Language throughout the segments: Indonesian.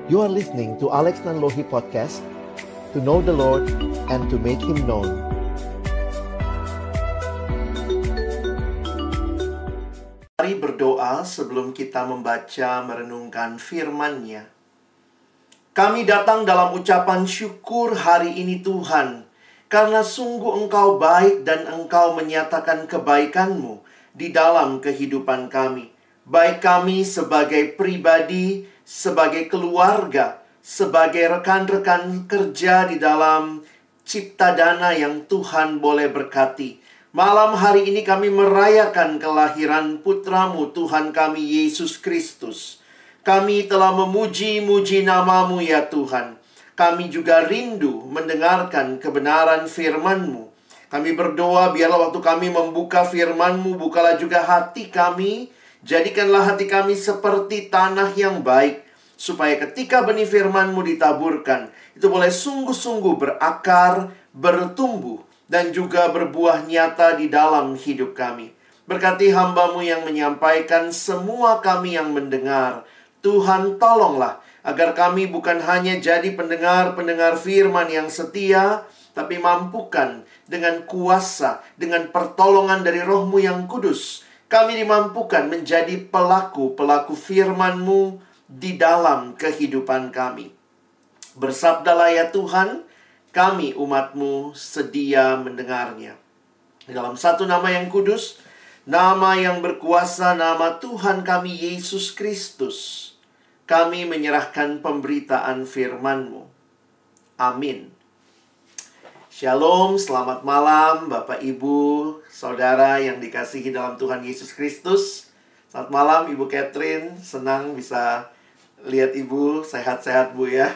You are listening to Alex Nanlohi Podcast, to know the Lord and to make Him known. Mari berdoa sebelum kita membaca merenungkan firman-Nya. Kami datang dalam ucapan syukur hari ini Tuhan, karena sungguh Engkau baik dan Engkau menyatakan kebaikan-Mu di dalam kehidupan kami. Baik kami sebagai pribadi, sebagai keluarga, sebagai rekan-rekan kerja di dalam Ciptadana yang Tuhan boleh berkati. Malam hari ini kami merayakan kelahiran Putra-Mu, Tuhan kami Yesus Kristus. Kami telah memuji-muji nama-Mu ya Tuhan. Kami juga rindu mendengarkan kebenaran firman-Mu. Kami berdoa biarlah waktu kami membuka firman-Mu, bukalah juga hati kami. Jadikanlah hati kami seperti tanah yang baik, supaya ketika benih firman-Mu ditaburkan, itu boleh sungguh-sungguh berakar, bertumbuh, dan juga berbuah nyata di dalam hidup kami. Berkati hamba-Mu yang menyampaikan, semua kami yang mendengar. Tuhan tolonglah, agar kami bukan hanya jadi pendengar-pendengar firman yang setia, tapi mampukan dengan kuasa, dengan pertolongan dari Roh-Mu yang kudus, kami dimampukan menjadi pelaku-pelaku firman-Mu di dalam kehidupan kami. Bersabdalah ya Tuhan, kami umat-Mu sedia mendengarnya. Di dalam satu nama yang kudus, nama yang berkuasa, nama Tuhan kami Yesus Kristus, kami menyerahkan pemberitaan firman-Mu. Amin. Shalom, selamat malam Bapak Ibu, Saudara yang dikasihi dalam Tuhan Yesus Kristus. Selamat malam Ibu Catherine, senang bisa lihat Ibu, sehat-sehat Bu ya.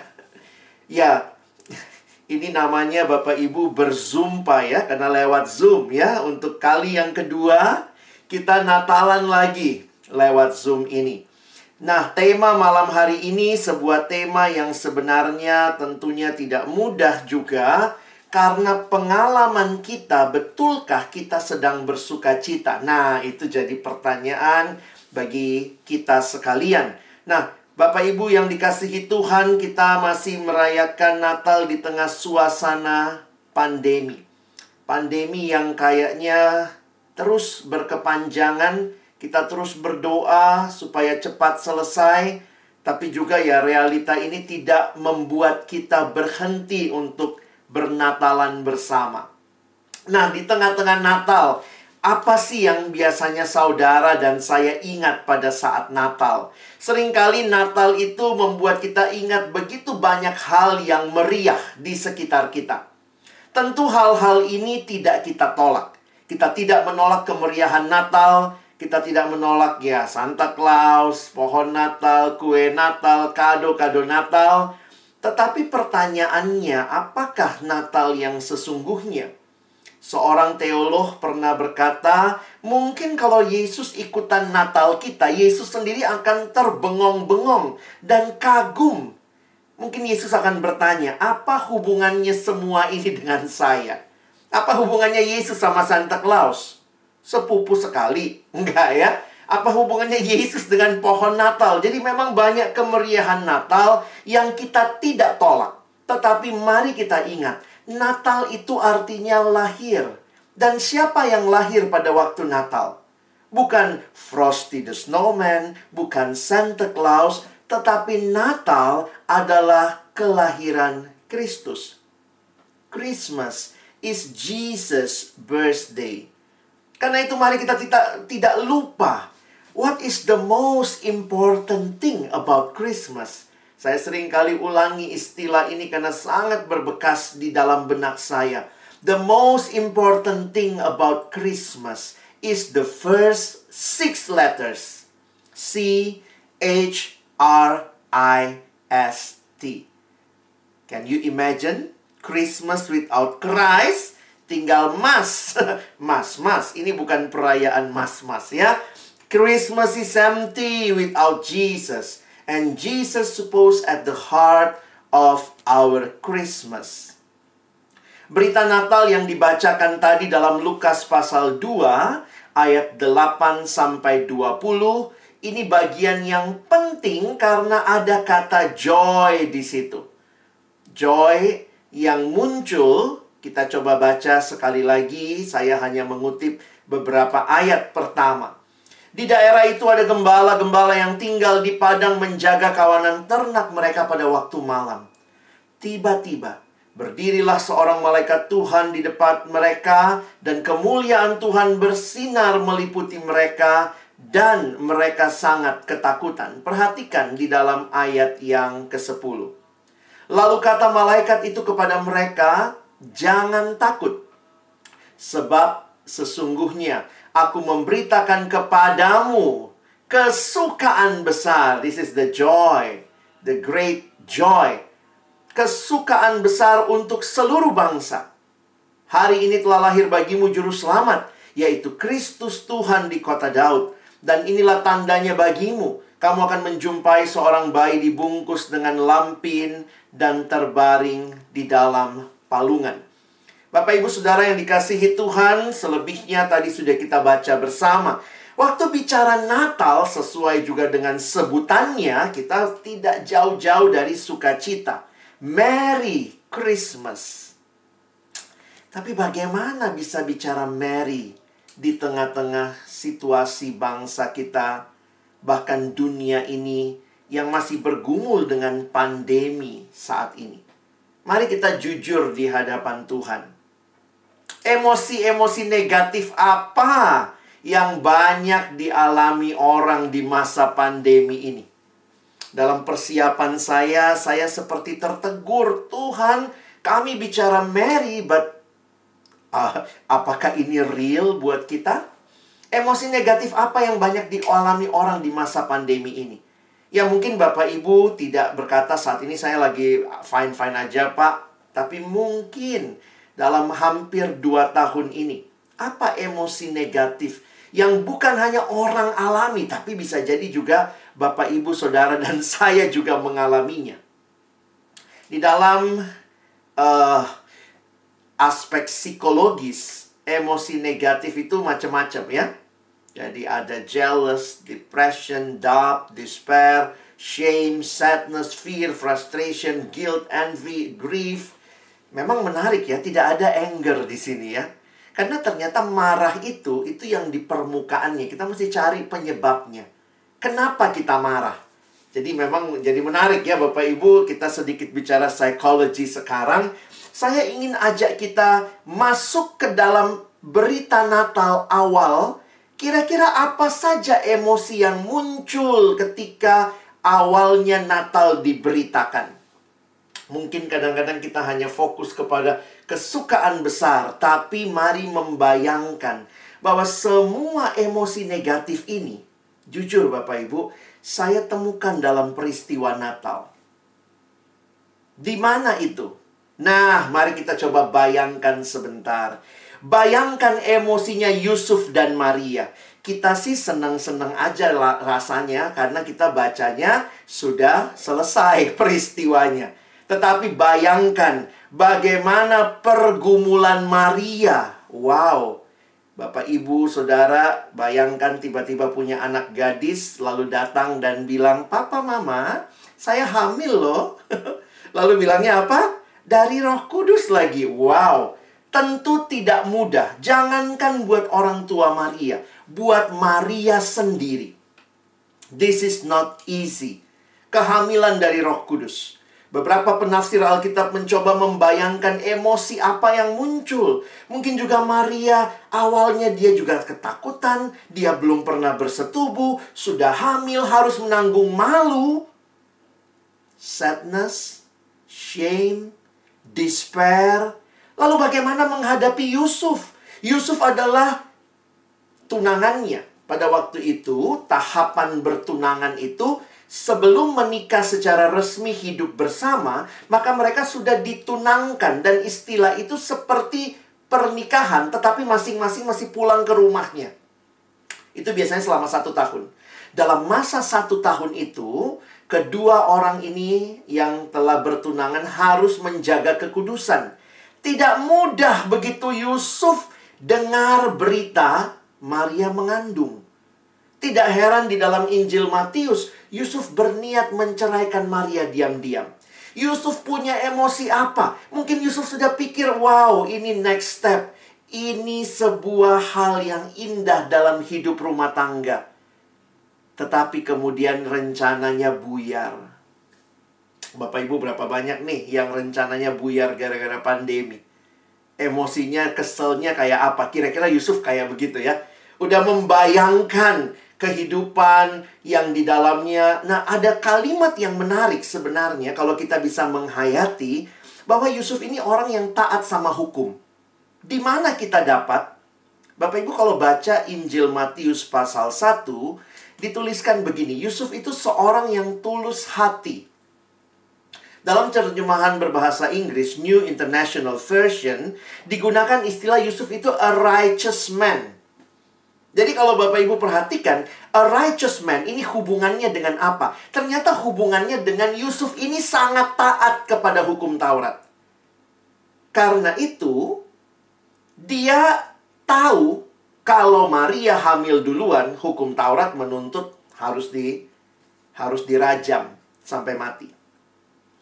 Ya, ini namanya Bapak Ibu berzumpa ya, karena lewat Zoom ya. Untuk kali yang kedua, kita Natalan lagi lewat Zoom ini. Nah, tema malam hari ini sebuah tema yang sebenarnya tentunya tidak mudah juga, karena pengalaman kita, betulkah kita sedang bersuka cita? Nah, itu jadi pertanyaan bagi kita sekalian. Nah, Bapak Ibu yang dikasihi Tuhan, kita masih merayakan Natal di tengah suasana pandemi. Pandemi yang kayaknya terus berkepanjangan. Kita terus berdoa supaya cepat selesai. Tapi juga ya, realita ini tidak membuat kita berhenti untuk bernatalan bersama. Nah, di tengah-tengah Natal, apa sih yang biasanya saudara dan saya ingat pada saat Natal? Seringkali Natal itu membuat kita ingat begitu banyak hal yang meriah di sekitar kita. Tentu hal-hal ini tidak kita tolak. Kita tidak menolak kemeriahan Natal. Kita tidak menolak ya Santa Claus, pohon Natal, kue Natal, kado-kado Natal. Tetapi pertanyaannya, apakah Natal yang sesungguhnya? Seorang teolog pernah berkata, mungkin kalau Yesus ikutan Natal kita, Yesus sendiri akan terbengong-bengong dan kagum. Mungkin Yesus akan bertanya, apa hubungannya semua ini dengan saya? Apa hubungannya Yesus sama Santa Claus? Sepupu sekali, enggak ya? Apa hubungannya Yesus dengan pohon Natal? Jadi memang banyak kemeriahan Natal yang kita tidak tolak. Tetapi mari kita ingat, Natal itu artinya lahir. Dan siapa yang lahir pada waktu Natal? Bukan Frosty the Snowman, bukan Santa Claus, tetapi Natal adalah kelahiran Kristus. Christmas is Jesus' birthday. Karena itu mari kita tidak lupa, what is the most important thing about Christmas? Saya sering kali ulangi istilah ini karena sangat berbekas di dalam benak saya. The most important thing about Christmas is the first 6 letters. C-H-R-I-S-T. Can you imagine? Christmas without Christ, tinggal mas. Mas. Ini bukan perayaan mas-mas ya. Christmas is empty without Jesus. And Jesus supposed at the heart of our Christmas. Berita Natal yang dibacakan tadi dalam Lukas pasal 2 ayat 8 sampai 20 Ini bagian yang penting karena ada kata joy di situ. Joy yang muncul, kita coba baca sekali lagi. Saya hanya mengutip beberapa ayat pertama. Di daerah itu ada gembala-gembala yang tinggal di padang menjaga kawanan ternak mereka pada waktu malam. Tiba-tiba berdirilah seorang malaikat Tuhan di depan mereka, dan kemuliaan Tuhan bersinar meliputi mereka, dan mereka sangat ketakutan. Perhatikan di dalam ayat yang ke-10. Lalu kata malaikat itu kepada mereka, "Jangan takut, sebab sesungguhnya aku memberitakan kepadamu kesukaan besar." This is the joy, the great joy. Kesukaan besar untuk seluruh bangsa. Hari ini telah lahir bagimu juru selamat, yaitu Kristus Tuhan di kota Daud. Dan inilah tandanya bagimu. Kamu akan menjumpai seorang bayi dibungkus dengan lampin dan terbaring di dalam palungan. Bapak, Ibu, Saudara yang dikasihi Tuhan, selebihnya tadi sudah kita baca bersama. Waktu bicara Natal, sesuai juga dengan sebutannya, kita tidak jauh-jauh dari sukacita. Merry Christmas. Tapi bagaimana bisa bicara Merry di tengah-tengah situasi bangsa kita, bahkan dunia ini yang masih bergumul dengan pandemi saat ini? Mari kita jujur di hadapan Tuhan. Emosi-emosi negatif apa yang banyak dialami orang di masa pandemi ini? Dalam persiapan saya seperti tertegur. Tuhan, kami bicara Merry, but apakah ini real buat kita? Emosi negatif apa yang banyak dialami orang di masa pandemi ini? Ya mungkin Bapak Ibu tidak berkata saat ini saya lagi fine-fine aja Pak. Tapi mungkin dalam hampir 2 tahun ini, apa emosi negatif yang bukan hanya orang alami, tapi bisa jadi juga Bapak, Ibu, Saudara, dan saya juga mengalaminya. Di dalam aspek psikologis, emosi negatif itu macam-macam ya. Jadi ada jealous, depression, doubt, despair, shame, sadness, fear, frustration, guilt, envy, grief. Memang menarik ya, tidak ada anger di sini ya. Karena ternyata marah itu yang di permukaannya. Kita mesti cari penyebabnya. Kenapa kita marah? Jadi memang jadi menarik ya Bapak Ibu. Kita sedikit bicara psikologi sekarang. Saya ingin ajak kita masuk ke dalam berita Natal awal. Kira-kira apa saja emosi yang muncul ketika awalnya Natal diberitakan? Mungkin kadang-kadang kita hanya fokus kepada kesukaan besar, tapi mari membayangkan bahwa semua emosi negatif ini, jujur Bapak Ibu, saya temukan dalam peristiwa Natal. Di mana itu? Nah, mari kita coba bayangkan sebentar. Bayangkan emosinya Yusuf dan Maria. Kita sih senang-senang aja rasanya karena kita bacanya sudah selesai peristiwanya. Tetapi bayangkan bagaimana pergumulan Maria. Wow. Bapak, Ibu, Saudara, bayangkan tiba-tiba punya anak gadis, lalu datang dan bilang, "Papa, Mama, saya hamil loh." Lalu bilangnya apa? Dari Roh Kudus lagi. Wow. Tentu tidak mudah. Jangankan buat orang tua Maria, buat Maria sendiri. This is not easy. Kehamilan dari Roh Kudus. Beberapa penafsir Alkitab mencoba membayangkan emosi apa yang muncul. Mungkin juga Maria, awalnya dia juga ketakutan. Dia belum pernah bersetubuh. Sudah hamil, harus menanggung malu. Sadness, shame, despair. Lalu bagaimana menghadapi Yusuf? Yusuf adalah tunangannya. Pada waktu itu, tahapan bertunangan itu sebelum menikah secara resmi hidup bersama, maka mereka sudah ditunangkan. Dan istilah itu seperti pernikahan, tetapi masing-masing masih pulang ke rumahnya. Itu biasanya selama 1 tahun. Dalam masa 1 tahun itu, kedua orang ini yang telah bertunangan harus menjaga kekudusan. Tidak mudah begitu Yusuf dengar berita Maria mengandung. Tidak heran di dalam Injil Matius, Yusuf berniat menceraikan Maria diam-diam. Yusuf punya emosi apa? Mungkin Yusuf sudah pikir, wow, ini next step. Ini sebuah hal yang indah dalam hidup rumah tangga. Tetapi kemudian rencananya buyar. Bapak Ibu, berapa banyak nih yang rencananya buyar gara-gara pandemi? Emosinya, keselnya kayak apa? Kira-kira Yusuf kayak begitu ya. Udah membayangkan kehidupan yang di dalamnya. Nah, ada kalimat yang menarik sebenarnya kalau kita bisa menghayati bahwa Yusuf ini orang yang taat sama hukum. Di mana kita dapat? Bapak Ibu kalau baca Injil Matius pasal 1, dituliskan begini, Yusuf itu seorang yang tulus hati. Dalam terjemahan berbahasa Inggris, New International Version, digunakan istilah Yusuf itu a righteous man. Jadi kalau Bapak Ibu perhatikan, a righteous man ini hubungannya dengan apa? Ternyata hubungannya dengan Yusuf ini sangat taat kepada hukum Taurat. Karena itu, dia tahu kalau Maria hamil duluan, hukum Taurat menuntut harus dirajam sampai mati.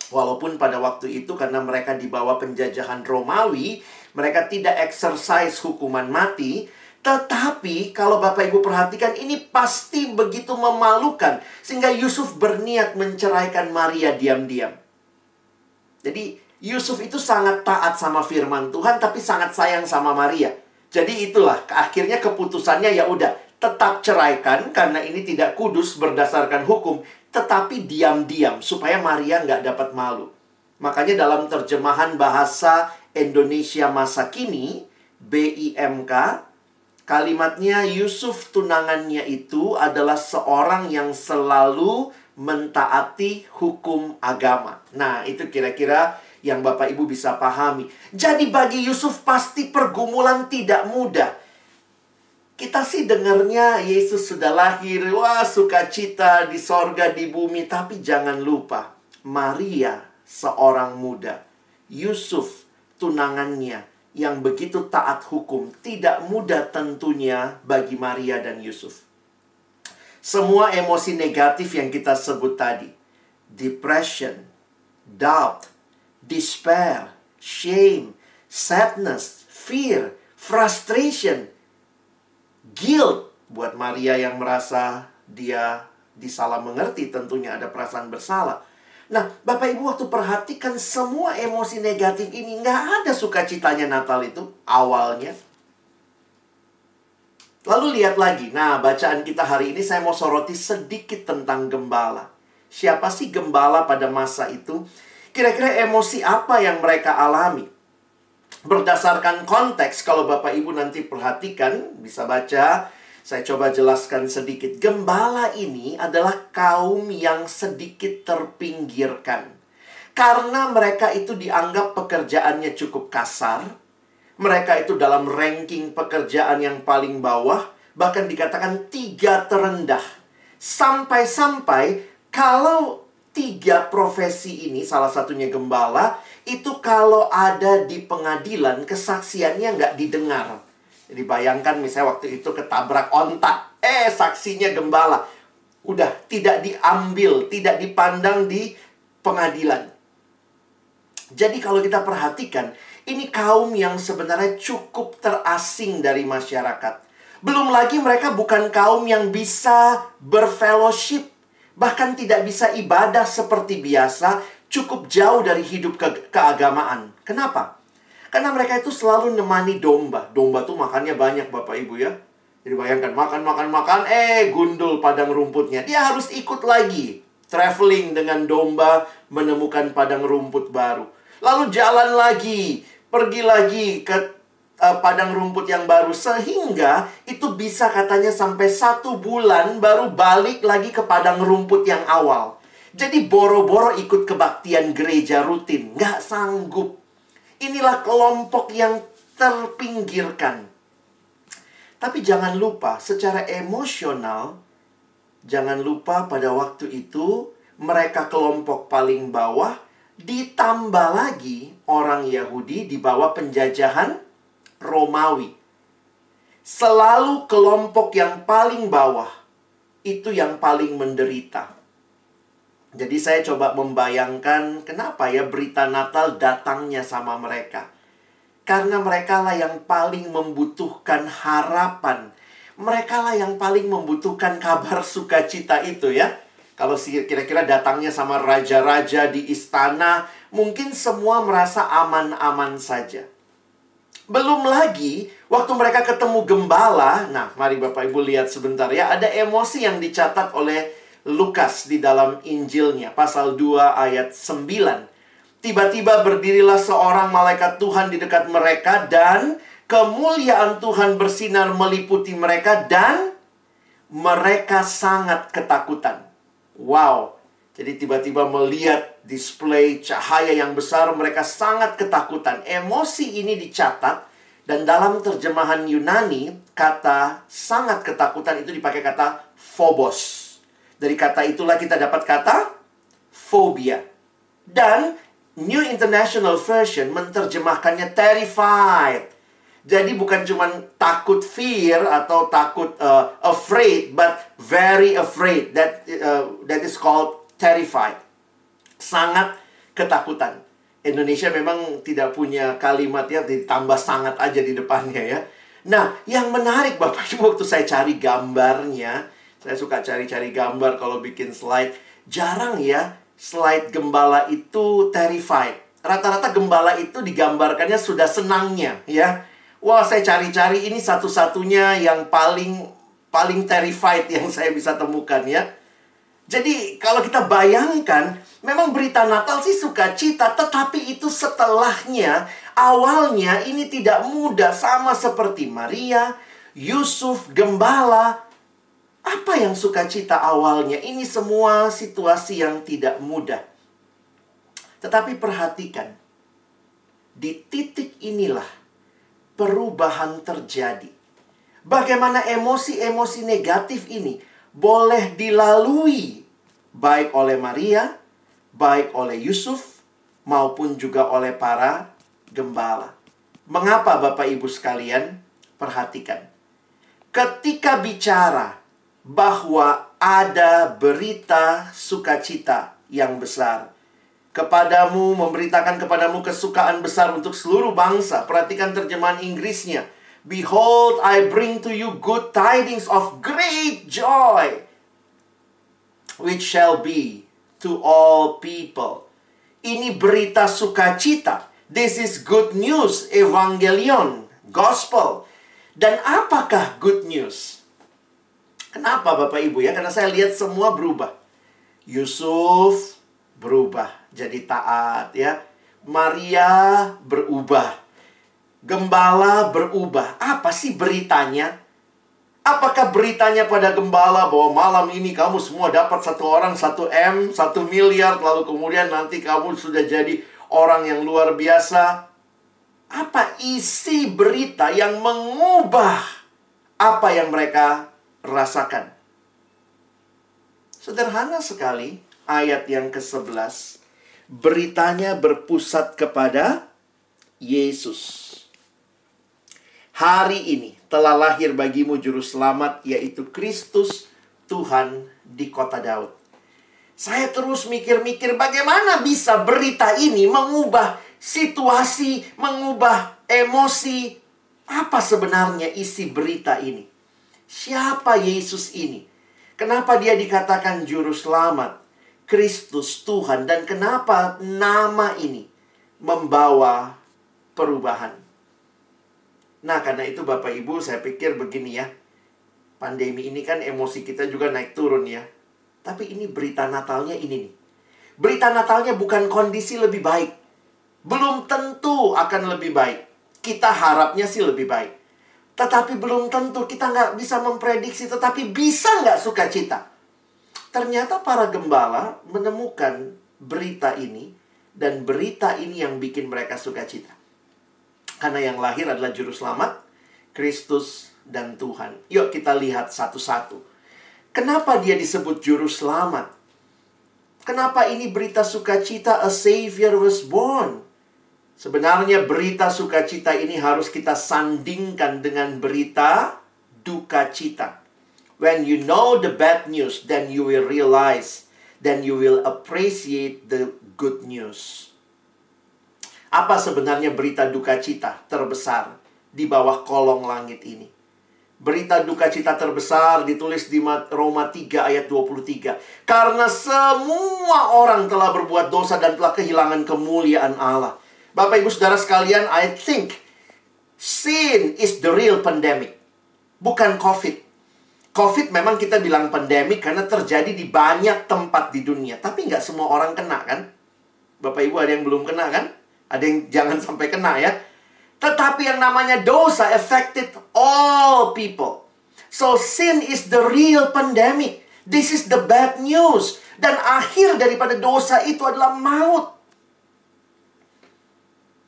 Walaupun pada waktu itu karena mereka di bawah penjajahan Romawi, mereka tidak exercise hukuman mati. Tetapi kalau Bapak Ibu perhatikan, ini pasti begitu memalukan. Sehingga Yusuf berniat menceraikan Maria diam-diam. Jadi Yusuf itu sangat taat sama firman Tuhan, tapi sangat sayang sama Maria. Jadi itulah, akhirnya keputusannya ya udah, tetap ceraikan karena ini tidak kudus berdasarkan hukum. Tetapi diam-diam, supaya Maria nggak dapat malu. Makanya dalam terjemahan bahasa Indonesia masa kini, BIMK, kalimatnya Yusuf tunangannya itu adalah seorang yang selalu mentaati hukum agama. Nah, itu kira-kira yang Bapak Ibu bisa pahami. Jadi bagi Yusuf pasti pergumulan tidak mudah. Kita sih dengarnya Yesus sudah lahir, wah sukacita di sorga di bumi. Tapi jangan lupa, Maria seorang muda, Yusuf tunangannya yang begitu taat hukum, tidak mudah tentunya bagi Maria dan Yusuf. Semua emosi negatif yang kita sebut tadi, depression, doubt, despair, shame, sadness, fear, frustration, guilt, buat Maria yang merasa dia disalah mengerti, tentunya ada perasaan bersalah. Nah, Bapak Ibu waktu perhatikan semua emosi negatif ini, nggak ada sukacitanya Natal itu awalnya. Lalu lihat lagi. Nah, bacaan kita hari ini saya mau soroti sedikit tentang gembala. Siapa sih gembala pada masa itu? Kira-kira emosi apa yang mereka alami? Berdasarkan konteks, kalau Bapak Ibu nanti perhatikan, bisa baca. Saya coba jelaskan sedikit. Gembala ini adalah kaum yang sedikit terpinggirkan. Karena mereka itu dianggap pekerjaannya cukup kasar. Mereka itu dalam ranking pekerjaan yang paling bawah. Bahkan dikatakan 3 terendah. Sampai-sampai kalau 3 profesi ini, salah satunya gembala, itu kalau ada di pengadilan, kesaksiannya nggak didengar. Jadi bayangkan misalnya waktu itu ketabrak ontak. Saksinya gembala. Udah tidak diambil, tidak dipandang di pengadilan. Jadi kalau kita perhatikan, ini kaum yang sebenarnya cukup terasing dari masyarakat. Belum lagi mereka bukan kaum yang bisa berfellowship. Bahkan tidak bisa ibadah seperti biasa, cukup jauh dari hidup keagamaan. Kenapa? Karena mereka itu selalu nemani domba. Domba tuh makannya banyak Bapak Ibu ya. Jadi bayangkan makan, gundul padang rumputnya. Dia harus ikut lagi. Traveling dengan domba menemukan padang rumput baru. Lalu jalan lagi. Pergi lagi ke padang rumput yang baru. Sehingga itu bisa katanya sampai 1 bulan baru balik lagi ke padang rumput yang awal. Jadi boro-boro ikut kebaktian gereja rutin. Nggak sanggup. Inilah kelompok yang terpinggirkan. Tapi jangan lupa, secara emosional, jangan lupa pada waktu itu, mereka kelompok paling bawah, ditambah lagi orang Yahudi di bawah penjajahan Romawi. Selalu kelompok yang paling bawah itu yang paling menderita. Jadi saya coba membayangkan kenapa ya berita Natal datangnya sama mereka. Karena mereka lah yang paling membutuhkan harapan. Mereka lah yang paling membutuhkan kabar sukacita itu ya. Kalau kira-kira datangnya sama raja-raja di istana, mungkin semua merasa aman-aman saja. Belum lagi, waktu mereka ketemu gembala, nah mari Bapak Ibu lihat sebentar ya, ada emosi yang dicatat oleh Lukas di dalam Injilnya, pasal 2 ayat 9. Tiba-tiba berdirilah seorang malaikat Tuhan di dekat mereka, dan kemuliaan Tuhan bersinar meliputi mereka, dan mereka sangat ketakutan. Wow, jadi tiba-tiba melihat display cahaya yang besar, mereka sangat ketakutan. Emosi ini dicatat, dan dalam terjemahan Yunani, kata sangat ketakutan itu dipakai kata phobos. Dari kata itulah kita dapat kata phobia. Dan New International Version menerjemahkannya terrified. Jadi bukan cuma takut fear atau takut afraid, but very afraid. That is called terrified. Sangat ketakutan. Indonesia memang tidak punya kalimat yang ditambah sangat aja di depannya ya. Nah, yang menarik Bapak Ibu, waktu saya cari gambarnya, saya suka cari-cari gambar kalau bikin slide. Jarang ya slide gembala itu terrified. Rata-rata gembala itu digambarkannya sudah senangnya ya. Wah, saya cari-cari ini satu-satunya yang paling terrified yang saya bisa temukan ya. Jadi kalau kita bayangkan, memang berita Natal sih sukacita, tetapi itu setelahnya, awalnya ini tidak mudah, sama seperti Maria, Yusuf, gembala. Apa yang sukacita awalnya? Ini semua situasi yang tidak mudah. Tetapi perhatikan, di titik inilah perubahan terjadi. Bagaimana emosi-emosi negatif ini boleh dilalui baik oleh Maria, baik oleh Yusuf, maupun juga oleh para gembala. Mengapa Bapak Ibu sekalian? Perhatikan. Ketika bicara bahwa ada berita sukacita yang besar, kepadamu, memberitakan kepadamu kesukaan besar untuk seluruh bangsa. Perhatikan terjemahan Inggrisnya. Behold, I bring to you good tidings of great joy, which shall be to all people. Ini berita sukacita. This is good news, evangelion, gospel. Dan apakah good news? Kenapa Bapak Ibu ya? Karena saya lihat semua berubah. Yusuf berubah jadi taat ya. Maria berubah. Gembala berubah. Apa sih beritanya? Apakah beritanya pada gembala bahwa malam ini kamu semua dapat satu orang 1 miliar, lalu kemudian nanti kamu sudah jadi orang yang luar biasa? Apa isi berita yang mengubah apa yang mereka rasakan? Sederhana sekali. Ayat yang ke-11, beritanya berpusat kepada Yesus. Hari ini telah lahir bagimu juru selamat, yaitu Kristus Tuhan di kota Daud. Saya terus mikir-mikir bagaimana bisa berita ini mengubah situasi, mengubah emosi. Apa sebenarnya isi berita ini? Siapa Yesus ini? Kenapa dia dikatakan juru selamat? Kristus Tuhan, dan kenapa nama ini membawa perubahan? Nah, karena itu Bapak Ibu, saya pikir begini ya. Pandemi ini kan emosi kita juga naik turun ya. Tapi ini berita Natalnya ini nih. Berita Natalnya bukan kondisi lebih baik. Belum tentu akan lebih baik. Kita harapnya sih lebih baik. Tetapi belum tentu, kita nggak bisa memprediksi. Tetapi bisa nggak sukacita? Ternyata para gembala menemukan berita ini, dan berita ini yang bikin mereka sukacita. Karena yang lahir adalah juru selamat, Kristus dan Tuhan. Yuk kita lihat satu-satu. Kenapa dia disebut juru selamat? Kenapa ini berita sukacita, a savior was born? Sebenarnya berita sukacita ini harus kita sandingkan dengan berita duka cita. When you know the bad news, then you will realize, then you will appreciate the good news. Apa sebenarnya berita duka cita terbesar di bawah kolong langit ini? Berita duka cita terbesar ditulis di Roma 3 ayat 23. Karena semua orang telah berbuat dosa dan telah kehilangan kemuliaan Allah. Bapak ibu saudara sekalian, I think sin is the real pandemic. Bukan COVID. COVID memang kita bilang pandemic karena terjadi di banyak tempat di dunia. Tapi nggak semua orang kena kan? Bapak ibu ada yang belum kena kan? Ada yang jangan sampai kena ya. Tetapi yang namanya dosa affected all people. So sin is the real pandemic. This is the bad news. Dan akhir daripada dosa itu adalah maut.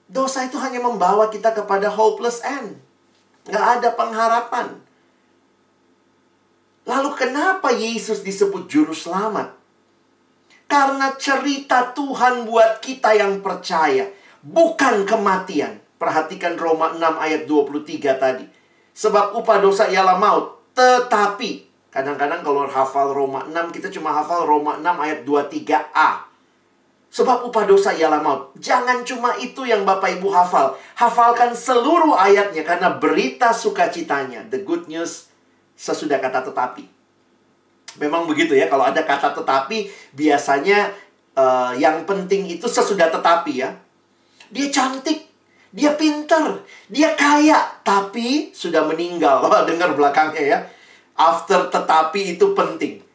Dosa itu hanya membawa kita kepada hopeless end. Nggak ada pengharapan. Lalu kenapa Yesus disebut juru selamat? Karena cerita Tuhan buat kita yang percaya. Bukan kematian. Perhatikan Roma 6 ayat 23 tadi. Sebab upah dosa ialah maut. Tetapi, kadang-kadang kalau hafal Roma 6, kita cuma hafal Roma 6 ayat 23a. Sebab upah dosa ialah maut. Jangan cuma itu yang Bapak Ibu hafal. Hafalkan seluruh ayatnya karena berita sukacitanya. The good news sesudah kata tetapi. Memang begitu ya, kalau ada kata tetapi, biasanya yang penting itu sesudah tetapi ya. Dia cantik. Dia pintar, dia kaya, tapi sudah meninggal. Dengar belakangnya ya. After tetapi itu penting.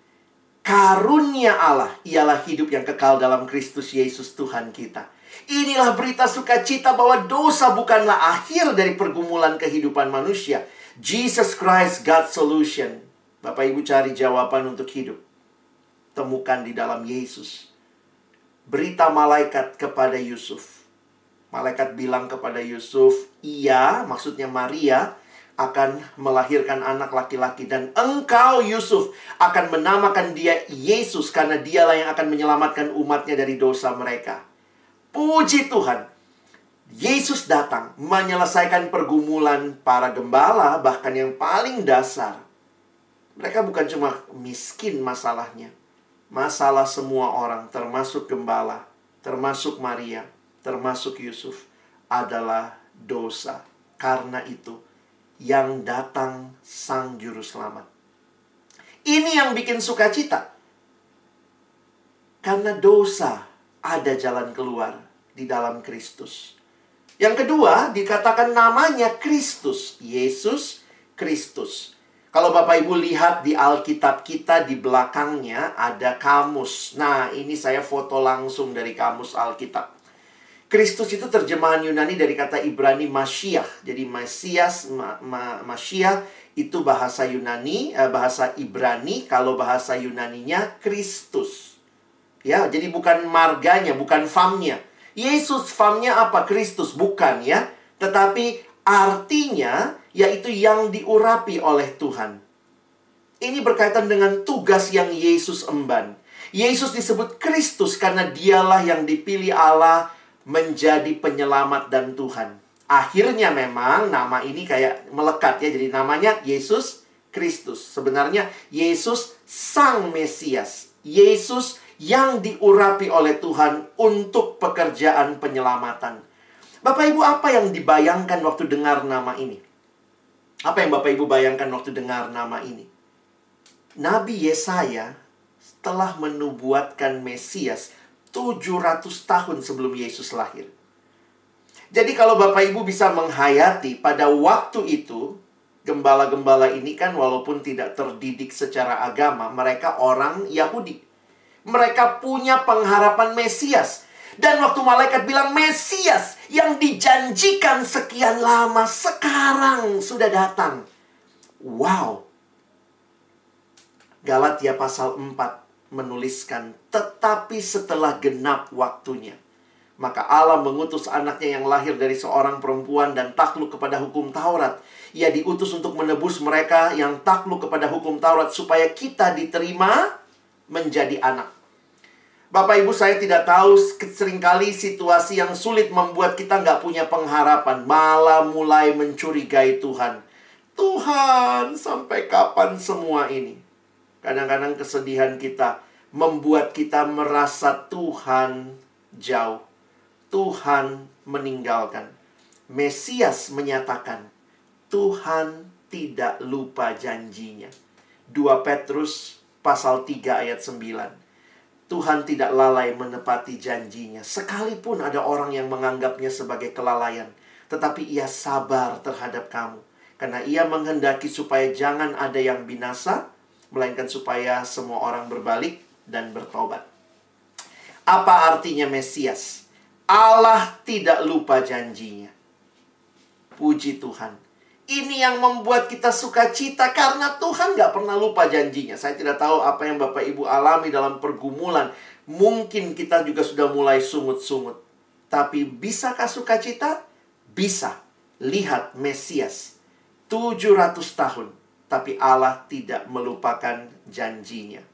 Karunia Allah ialah hidup yang kekal dalam Kristus Yesus Tuhan kita. Inilah berita sukacita bahwa dosa bukanlah akhir dari pergumulan kehidupan manusia. Jesus Christ, God's solution. Bapak Ibu cari jawaban untuk hidup. Temukan di dalam Yesus. Berita malaikat kepada Yusuf. Malaikat bilang kepada Yusuf, ia, maksudnya Maria, akan melahirkan anak laki-laki. Dan engkau, Yusuf, akan menamakan dia Yesus, karena dialah yang akan menyelamatkan umatnya dari dosa mereka. Puji Tuhan. Yesus datang menyelesaikan pergumulan para gembala, bahkan yang paling dasar. Mereka bukan cuma miskin masalahnya. Masalah semua orang, termasuk gembala, termasuk Maria, termasuk Yusuf, adalah dosa. Karena itu, yang datang Sang Juru Selamat. Ini yang bikin sukacita. Karena dosa, ada jalan keluar di dalam Kristus. Yang kedua, dikatakan namanya Kristus. Yesus Kristus. Kalau Bapak Ibu lihat di Alkitab kita, di belakangnya ada kamus. Nah, ini saya foto langsung dari kamus Alkitab. Kristus itu terjemahan Yunani dari kata Ibrani Mashiach. Jadi Mesias, Mashiach itu bahasa Yunani, bahasa Ibrani. Kalau bahasa Yunaninya Kristus. Ya, jadi bukan marganya, bukan famnya. Yesus famnya apa? Kristus, bukan ya. Tetapi artinya yaitu yang diurapi oleh Tuhan. Ini berkaitan dengan tugas yang Yesus emban. Yesus disebut Kristus karena dialah yang dipilih Allah menjadi penyelamat dan Tuhan. Akhirnya memang nama ini kayak melekat ya. Jadi namanya Yesus Kristus. Sebenarnya Yesus Sang Mesias. Yesus yang diurapi oleh Tuhan untuk pekerjaan penyelamatan. Bapak Ibu, apa yang dibayangkan waktu dengar nama ini? Apa yang Bapak Ibu bayangkan waktu dengar nama ini? Nabi Yesaya telah menubuatkan Mesias 700 tahun sebelum Yesus lahir. Jadi kalau Bapak Ibu bisa menghayati pada waktu itu, gembala-gembala ini kan walaupun tidak terdidik secara agama, mereka orang Yahudi. Mereka punya pengharapan Mesias. Dan waktu malaikat bilang Mesias yang dijanjikan sekian lama sekarang sudah datang. Wow. Galatia pasal 4 menuliskan, tetapi setelah genap waktunya, maka Allah mengutus anaknya yang lahir dari seorang perempuan dan takluk kepada hukum Taurat. Ia diutus untuk menebus mereka yang takluk kepada hukum Taurat supaya kita diterima menjadi anak. Bapak Ibu, saya tidak tahu, seringkali situasi yang sulit membuat kita nggak punya pengharapan, malah mulai mencurigai Tuhan. Tuhan, sampai kapan semua ini? Kadang-kadang kesedihan kita membuat kita merasa Tuhan jauh. Tuhan meninggalkan. Mesias menyatakan, Tuhan tidak lupa janjinya. 2 Petrus pasal 3 ayat 9. Tuhan tidak lalai menepati janjinya. Sekalipun ada orang yang menganggapnya sebagai kelalaian, tetapi ia sabar terhadap kamu. Karena ia menghendaki supaya jangan ada yang binasa, melainkan supaya semua orang berbalik dan bertobat. Apa artinya Mesias? Allah tidak lupa janjinya. Puji Tuhan. Ini yang membuat kita sukacita karena Tuhan gak pernah lupa janjinya. Saya tidak tahu apa yang Bapak Ibu alami dalam pergumulan. Mungkin kita juga sudah mulai sungut-sungut. Tapi bisakah sukacita? Bisa. Lihat Mesias. 700 tahun. Tapi Allah tidak melupakan janjinya.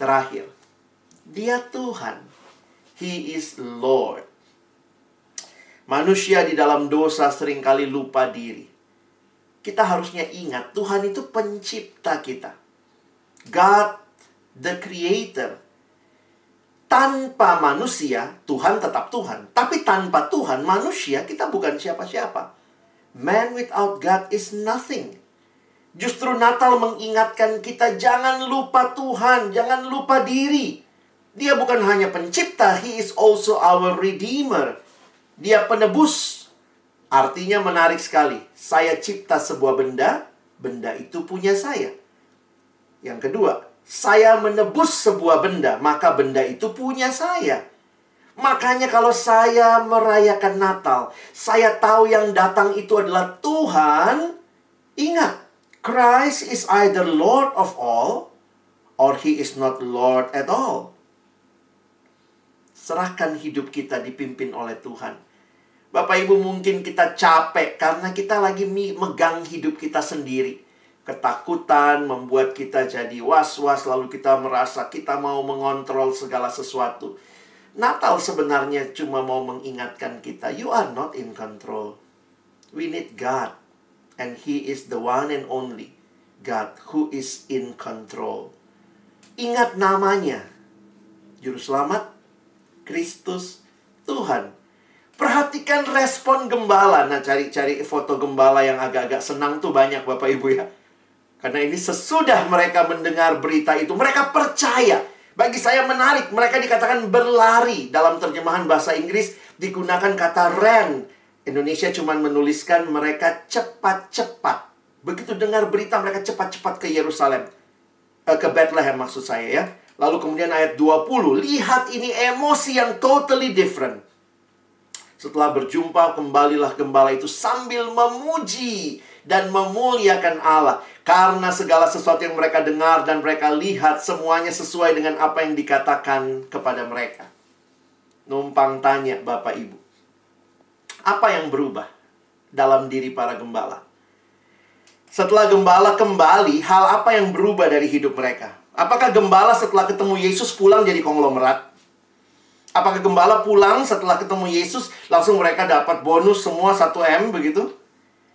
Terakhir. Dia Tuhan. He is Lord. Manusia di dalam dosa seringkali lupa diri. Kita harusnya ingat, Tuhan itu pencipta kita. God, the creator. Tanpa manusia, Tuhan tetap Tuhan. Tapi tanpa Tuhan, manusia, kita bukan siapa-siapa. Man without God is nothing. Justru Natal mengingatkan kita, jangan lupa Tuhan, jangan lupa diri. Dia bukan hanya pencipta, He is also our Redeemer. Dia penebus. Artinya menarik sekali. Saya cipta sebuah benda, benda itu punya saya. Yang kedua, saya menebus sebuah benda, maka benda itu punya saya. Makanya kalau saya merayakan Natal, saya tahu yang datang itu adalah Tuhan. Ingat, Christ is either Lord of all, or He is not Lord at all. Serahkan hidup kita dipimpin oleh Tuhan. Bapak Ibu, mungkin kita capek karena kita lagi megang hidup kita sendiri. Ketakutan membuat kita jadi was-was, lalu kita merasa kita mau mengontrol segala sesuatu. Natal sebenarnya cuma mau mengingatkan kita, you are not in control. We need God. And He is the one and only God who is in control. Ingat namanya. Juru Selamat, Kristus, Tuhan. Perhatikan respon gembala. Nah, cari-cari foto gembala yang agak-agak senang tuh banyak Bapak Ibu ya. Karena ini sesudah mereka mendengar berita itu, mereka percaya. Bagi saya menarik, mereka dikatakan berlari. Dalam terjemahan bahasa Inggris digunakan kata ran. Indonesia cuma menuliskan mereka cepat-cepat. Begitu dengar berita, mereka cepat-cepat ke Yerusalem. Ke Bethlehem maksud saya ya. Lalu kemudian ayat 20, lihat ini emosi yang totally different. Setelah berjumpa, kembalilah gembala itu sambil memuji dan memuliakan Allah. Karena segala sesuatu yang mereka dengar dan mereka lihat, semuanya sesuai dengan apa yang dikatakan kepada mereka. Numpang tanya Bapak Ibu, apa yang berubah dalam diri para gembala? Setelah gembala kembali, hal apa yang berubah dari hidup mereka? Apakah gembala setelah ketemu Yesus pulang jadi konglomerat? Apakah gembala pulang setelah ketemu Yesus, langsung mereka dapat bonus semua 1M begitu?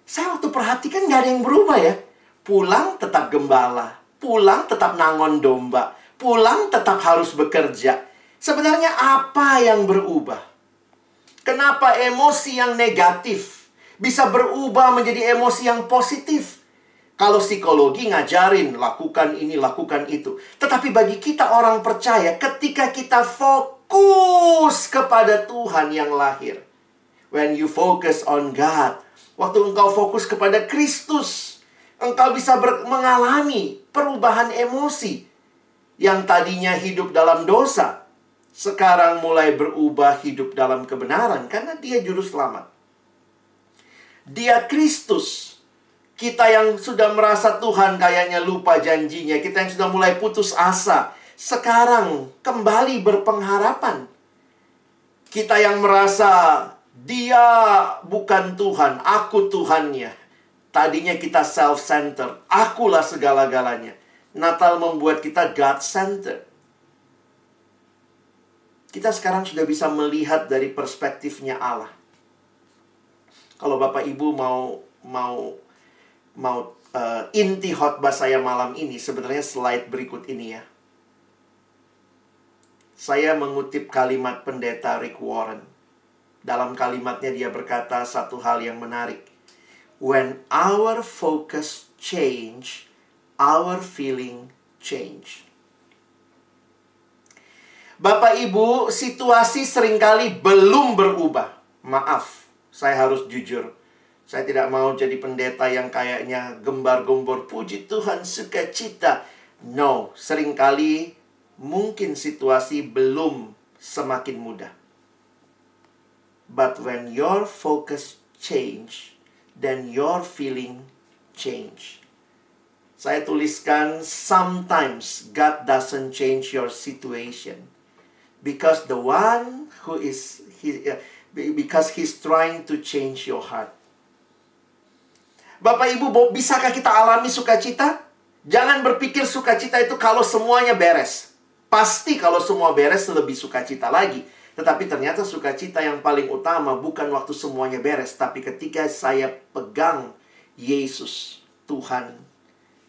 Saya waktu perhatikan nggak ada yang berubah ya. Pulang tetap gembala. Pulang tetap nangon domba. Pulang tetap harus bekerja. Sebenarnya apa yang berubah? Kenapa emosi yang negatif bisa berubah menjadi emosi yang positif? Kalau psikologi ngajarin, lakukan ini, lakukan itu. Tetapi bagi kita orang percaya, ketika kita fokus kepada Tuhan yang lahir. When you focus on God. Waktu engkau fokus kepada Kristus, engkau bisa mengalami perubahan emosi. Yang tadinya hidup dalam dosa, sekarang mulai berubah hidup dalam kebenaran. Karena Dia Juru Selamat. Dia Kristus. Kita yang sudah merasa Tuhan kayaknya lupa janjinya. Kita yang sudah mulai putus asa. Sekarang kembali berpengharapan. Kita yang merasa Dia bukan Tuhan, aku Tuhannya. Tadinya kita self-centered. Akulah segala-galanya. Natal membuat kita God-centered. Kita sekarang sudah bisa melihat dari perspektifnya Allah. Kalau Bapak Ibu mau mau inti khotbah saya malam ini sebenarnya slide berikut ini ya. Saya mengutip kalimat pendeta Rick Warren. Dalam kalimatnya dia berkata satu hal yang menarik. When our focus change, our feeling change. Bapak Ibu, situasi seringkali belum berubah. Maaf, saya harus jujur. Saya tidak mau jadi pendeta yang kayaknya gembar-gembor, puji Tuhan, sukacita. No, seringkali mungkin situasi belum semakin mudah. But when your focus change, then your feeling change. Saya tuliskan, sometimes God doesn't change your situation. Because the one who is, because he's trying to change your heart. Bapak Ibu, bisakah kita alami sukacita? Jangan berpikir sukacita itu kalau semuanya beres. Pasti kalau semua beres lebih sukacita lagi. Tetapi ternyata sukacita yang paling utama bukan waktu semuanya beres. Tapi ketika saya pegang Yesus, Tuhan,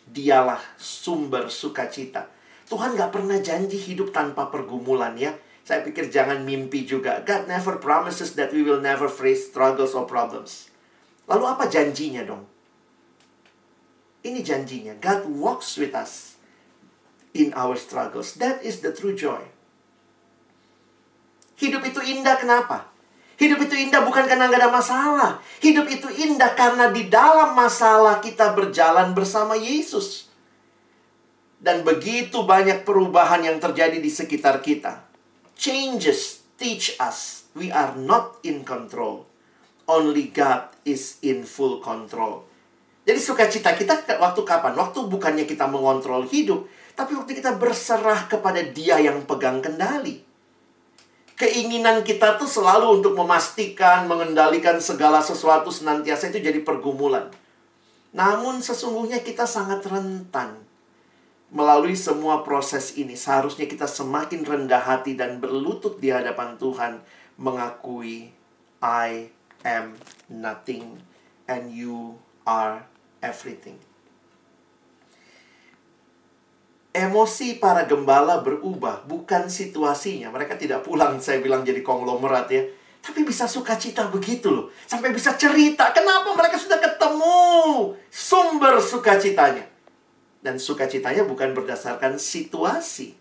dialah sumber sukacita. Tuhan gak pernah janji hidup tanpa pergumulan ya. Saya pikir jangan mimpi juga. God never promises that we will never face struggles or problems. Lalu apa janjinya dong? Ini janjinya. God walks with us in our struggles. That is the true joy. Hidup itu indah kenapa? Hidup itu indah bukan karena gak ada masalah. Hidup itu indah karena di dalam masalah kita berjalan bersama Yesus. Dan begitu banyak perubahan yang terjadi di sekitar kita. Changes teach us we are not in control. Only God is in full control. Jadi sukacita kita waktu kapan? Waktu bukannya kita mengontrol hidup, tapi waktu kita berserah kepada Dia yang pegang kendali. Keinginan kita tuh selalu untuk memastikan, mengendalikan segala sesuatu senantiasa itu jadi pergumulan. Namun sesungguhnya kita sangat rentan. Melalui semua proses ini, seharusnya kita semakin rendah hati dan berlutut di hadapan Tuhan, mengakui, I am nothing and you are everything. Emosi para gembala berubah, bukan situasinya. Mereka tidak pulang, saya bilang, jadi konglomerat ya. Tapi bisa sukacita begitu loh. Sampai bisa cerita, kenapa mereka sudah ketemu sumber sukacitanya. Dan sukacitanya bukan berdasarkan situasi.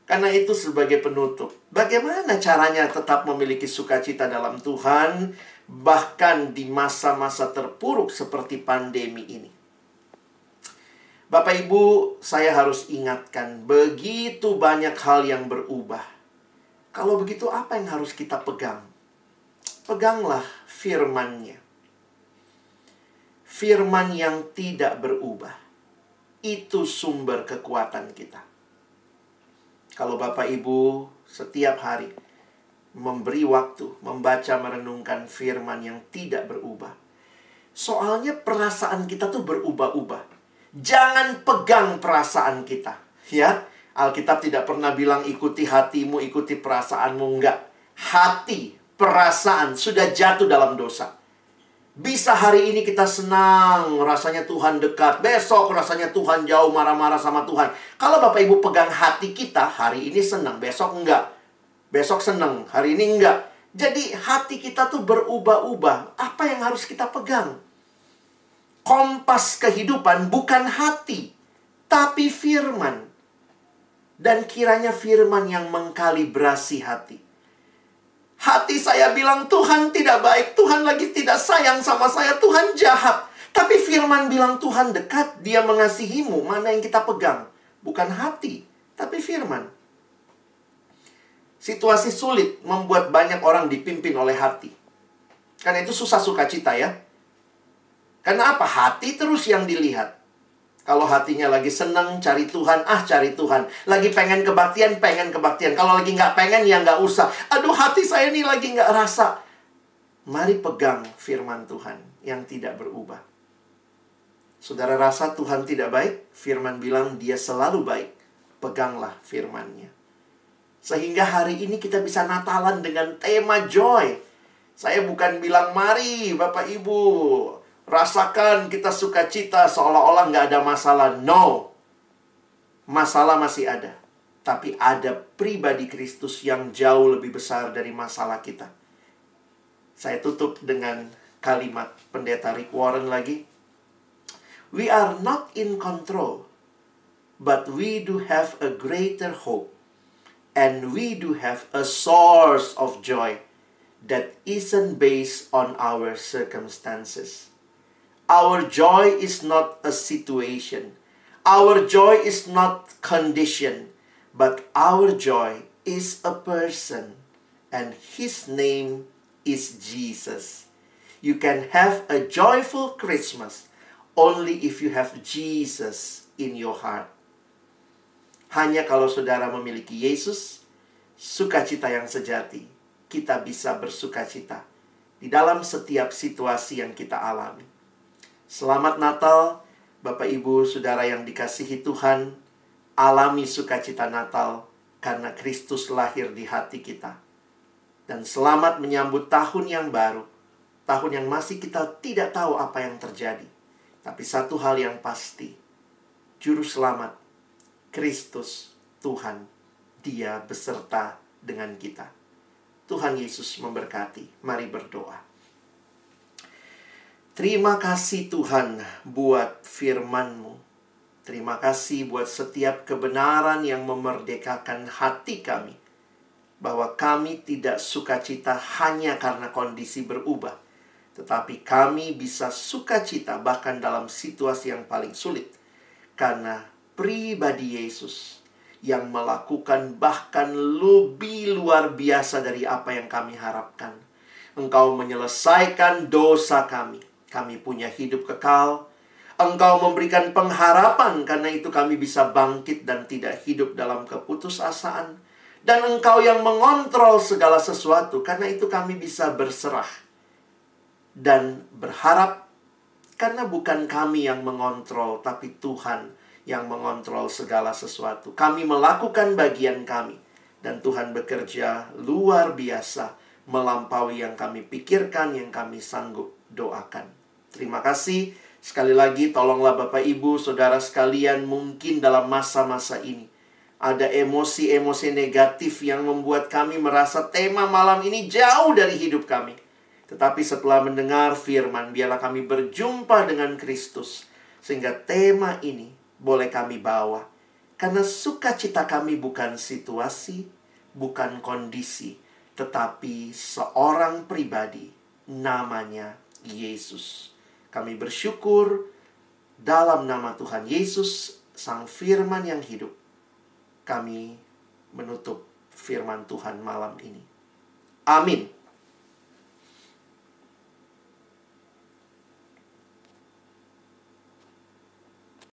Karena itu sebagai penutup, bagaimana caranya tetap memiliki sukacita dalam Tuhan, bahkan di masa-masa terpuruk seperti pandemi ini. Bapak Ibu, saya harus ingatkan, begitu banyak hal yang berubah. Kalau begitu, apa yang harus kita pegang? Peganglah firman-Nya. Firman yang tidak berubah. Itu sumber kekuatan kita. Kalau Bapak Ibu setiap hari memberi waktu, membaca, merenungkan firman yang tidak berubah. Soalnya perasaan kita tuh berubah-ubah. Jangan pegang perasaan kita. Ya, Alkitab tidak pernah bilang ikuti hatimu, ikuti perasaanmu. Enggak. Hati, perasaan sudah jatuh dalam dosa. Bisa hari ini kita senang, rasanya Tuhan dekat. Besok rasanya Tuhan jauh, marah-marah sama Tuhan. Kalau Bapak Ibu pegang hati kita, hari ini senang, besok enggak. Besok senang, hari ini enggak. Jadi hati kita tuh berubah-ubah. Apa yang harus kita pegang? Kompas kehidupan bukan hati, tapi firman. Dan kiranya firman yang mengkalibrasi hati. Hati saya bilang, Tuhan tidak baik, Tuhan lagi tidak sayang sama saya, Tuhan jahat. Tapi firman bilang Tuhan dekat, Dia mengasihimu. Mana yang kita pegang? Bukan hati, tapi firman. Situasi sulit membuat banyak orang dipimpin oleh hati. Karena itu susah sukacita ya. Karena apa? Hati terus yang dilihat. Kalau hatinya lagi senang, cari Tuhan, cari Tuhan. Lagi pengen kebaktian, pengen kebaktian. Kalau lagi nggak pengen, ya nggak usah. Aduh, hati saya ini lagi nggak rasa. Mari pegang firman Tuhan yang tidak berubah. Saudara rasa Tuhan tidak baik? Firman bilang Dia selalu baik. Peganglah firman-Nya. Sehingga hari ini kita bisa Natalan dengan tema joy. Saya bukan bilang, mari Bapak Ibu, Rasakan kita sukacita seolah-olah nggak ada masalah. No. Masalah masih ada. Tapi ada pribadi Kristus yang jauh lebih besar dari masalah kita. Saya tutup dengan kalimat Pendeta Rick Warren lagi. We are not in control, but we do have a greater hope. And we do have a source of joy that isn't based on our circumstances. Our joy is not a situation. Our joy is not condition. But our joy is a person. And His name is Jesus. You can have a joyful Christmas only if you have Jesus in your heart. Hanya kalau saudara memiliki Yesus, sukacita yang sejati, kita bisa bersukacita di dalam setiap situasi yang kita alami. Selamat Natal, Bapak Ibu, Saudara yang dikasihi Tuhan. Alami sukacita Natal karena Kristus lahir di hati kita. Dan selamat menyambut tahun yang baru, tahun yang masih kita tidak tahu apa yang terjadi. Tapi satu hal yang pasti, Juru Selamat, Kristus, Tuhan, Dia beserta dengan kita. Tuhan Yesus memberkati. Mari berdoa. Terima kasih Tuhan buat firman-Mu. Terima kasih buat setiap kebenaran yang memerdekakan hati kami. Bahwa kami tidak sukacita hanya karena kondisi berubah. Tetapi kami bisa sukacita bahkan dalam situasi yang paling sulit. Karena pribadi Yesus yang melakukan bahkan lebih luar biasa dari apa yang kami harapkan. Engkau menyelesaikan dosa kami. Kami punya hidup kekal. Engkau memberikan pengharapan, karena itu kami bisa bangkit dan tidak hidup dalam keputusasaan. Dan Engkau yang mengontrol segala sesuatu, karena itu kami bisa berserah dan berharap, karena bukan kami yang mengontrol, tapi Tuhan yang mengontrol segala sesuatu. Kami melakukan bagian kami, dan Tuhan bekerja luar biasa, melampaui yang kami pikirkan, yang kami sanggup doakan. Terima kasih. Sekali lagi, tolonglah Bapak Ibu, Saudara sekalian, mungkin dalam masa-masa ini ada emosi-emosi negatif yang membuat kami merasa tema malam ini jauh dari hidup kami. Tetapi setelah mendengar firman, biarlah kami berjumpa dengan Kristus, sehingga tema ini boleh kami bawa. Karena sukacita kami bukan situasi, bukan kondisi, tetapi seorang pribadi, namanya Yesus. Kami bersyukur dalam nama Tuhan Yesus, Sang Firman yang hidup. Kami menutup firman Tuhan malam ini. Amin.